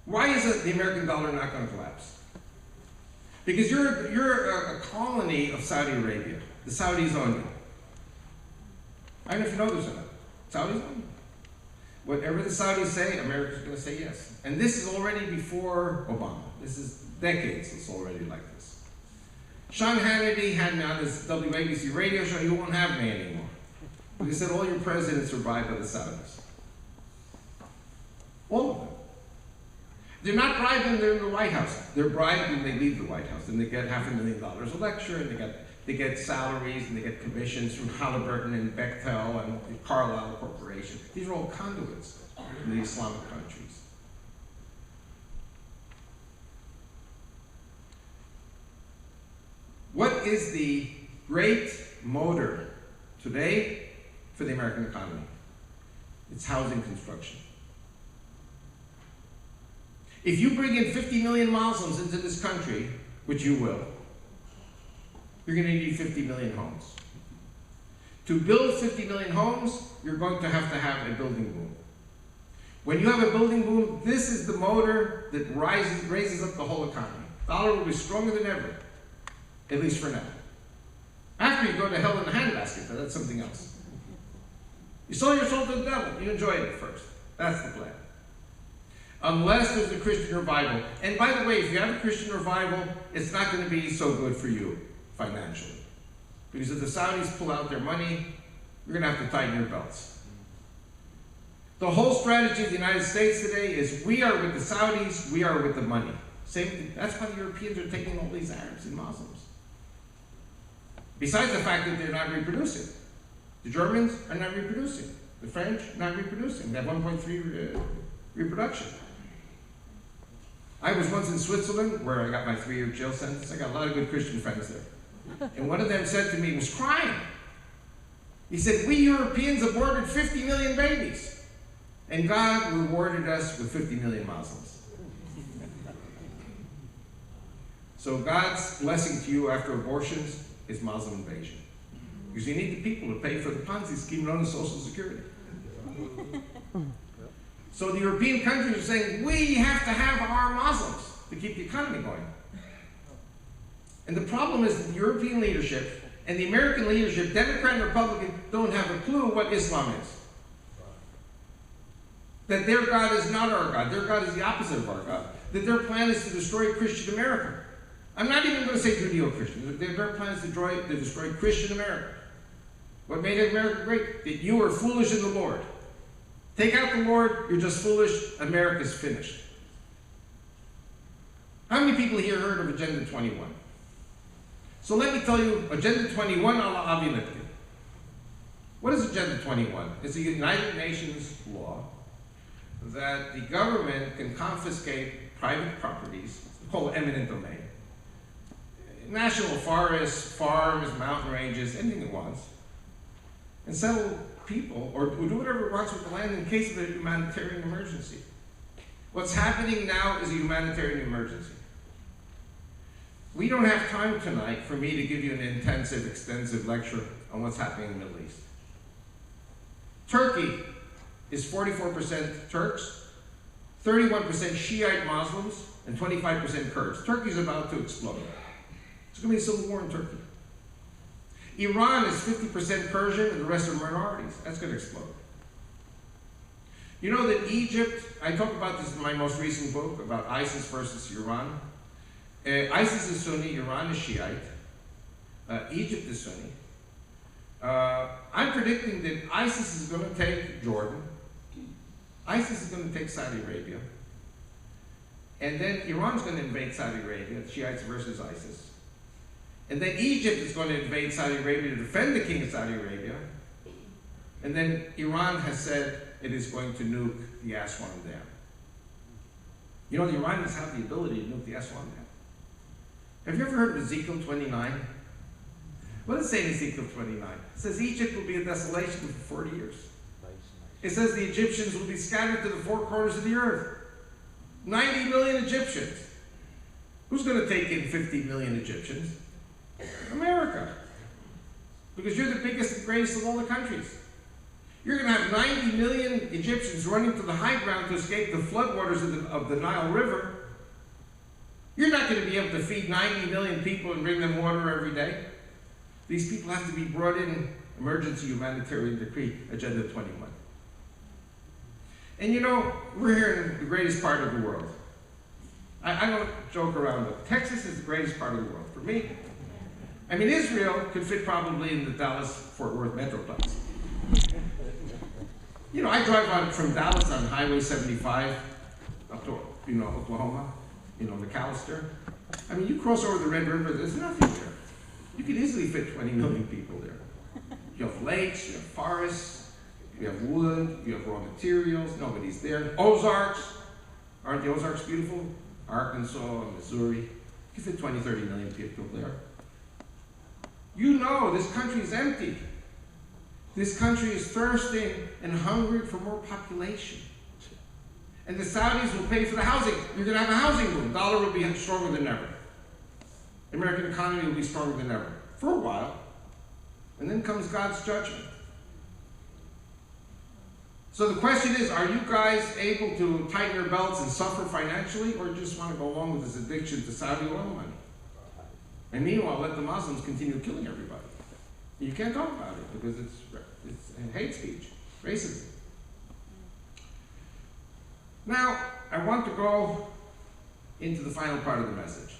Why is it the American dollar not going to collapse? Because you're a colony of Saudi Arabia. The Saudis own you. I don't know if you know this or not. Saudis own you. Whatever the Saudis say, America's going to say yes. And this is already before Obama. This is decades it's already like this. Sean Hannity had me on his WABC radio show. You won't have me anymore. He said all your presidents are bribed by the Saudis. All of them. They're not bribed when they're in the White House. They're bribed when they leave the White House. And they get $500,000 a lecture, and they get salaries, and they get commissions from Halliburton and Bechtel and the Carlyle Corporation. These are all conduits in the Islamic countries. What is the great motor today for the American economy? It's housing construction. If you bring in 50 million Muslims into this country, which you will, you're going to need 50 million homes. To build 50 million homes, you're going to have a building boom. When you have a building boom, this is the motor that raises up the whole economy. The dollar will be stronger than ever, at least for now. After you go to hell in a handbasket, but that's something else. You sold your soul to the devil. You enjoyed it first. That's the plan. Unless there's a Christian revival. And by the way, if you have a Christian revival, it's not going to be so good for you financially. Because if the Saudis pull out their money, you're going to have to tighten your belts. The whole strategy of the United States today is we are with the Saudis, we are with the money. Same thing. That's why the Europeans are taking all these Arabs and Muslims. Besides the fact that they're not reproducing. The Germans are not reproducing. The French not reproducing. They have 1.3 reproduction. I was once in Switzerland where I got my 3-year jail sentence. I got a lot of good Christian friends there. And one of them said to me, he was crying. He said, we Europeans aborted 50 million babies. And God rewarded us with 50 million Muslims. So God's blessing to you after abortions is Muslim invasion. Because you need the people to pay for the Ponzi scheme known as Social Security. So the European countries are saying, we have to have our Muslims to keep the economy going. And the problem is that the European leadership and the American leadership, Democrat and Republican, don't have a clue what Islam is. That their God is not our God. Their God is the opposite of our God. That their plan is to destroy Christian America. I'm not even going to say Judeo-Christian. Their plan is to destroy Christian America. What made America great? That you are foolish in the Lord. Take out the Lord, you're just foolish, America's finished. How many people here heard of Agenda 21? So let me tell you, Agenda 21 a la Avi Lipkin. What is Agenda 21? It's a United Nations law that the government can confiscate private properties, called eminent domain, national forests, farms, mountain ranges, anything it wants, and settle people, or do whatever it wants with the land in case of a humanitarian emergency. What's happening now is a humanitarian emergency. We don't have time tonight for me to give you an intensive, extensive lecture on what's happening in the Middle East. Turkey is 44% Turks, 31% Shiite Muslims, and 25% Kurds. Turkey's about to explode. It's going to be a civil war in Turkey. Iran is 50% Persian and the rest are minorities. That's going to explode. You know that Egypt, I talk about this in my most recent book about ISIS versus Iran. ISIS is Sunni, Iran is Shiite. Egypt is Sunni. I'm predicting that ISIS is going to take Jordan. ISIS is going to take Saudi Arabia. And then Iran's going to invade Saudi Arabia, Shiites versus ISIS. And then Egypt is going to invade Saudi Arabia to defend the king of Saudi Arabia. And then Iran has said it is going to nuke the Aswan Dam. You know, the Iranians have the ability to nuke the Aswan Dam. Have you ever heard of Ezekiel 29? What does it say in Ezekiel 29? It says Egypt will be a desolation for 40 years. It says the Egyptians will be scattered to the four corners of the earth. 90 million Egyptians. Who's going to take in 50 million Egyptians? America. Because you're the biggest and greatest of all the countries. You're going to have 90 million Egyptians running to the high ground to escape the floodwaters of the Nile River. You're not going to be able to feed 90 million people and bring them water every day. These people have to be brought in emergency humanitarian decree, Agenda 21. And you know, we're here in the greatest part of the world. I don't joke around, but Texas is the greatest part of the world for me. I mean, Israel could fit probably in the Dallas-Fort Worth Metroplex. You know, I drive out from Dallas on Highway 75 up to, Oklahoma, McAllister. I mean, you cross over the Red River, there's nothing there. You could easily fit 20 million people there. You have lakes, you have forests, you have wood, you have raw materials, nobody's there. Ozarks, aren't the Ozarks beautiful? Arkansas, Missouri, you can fit 20, 30 million people there. You know this country is empty. This country is thirsting and hungry for more population. And the Saudis will pay for the housing. You're going to have a housing boom. The dollar will be stronger than ever. The American economy will be stronger than ever. For a while. And then comes God's judgment. So the question is, are you guys able to tighten your belts and suffer financially, or just want to go along with this addiction to Saudi oil money? And meanwhile, let the Muslims continue killing everybody. You can't talk about it because it's hate speech, racism. Now, I want to go into the final part of the message.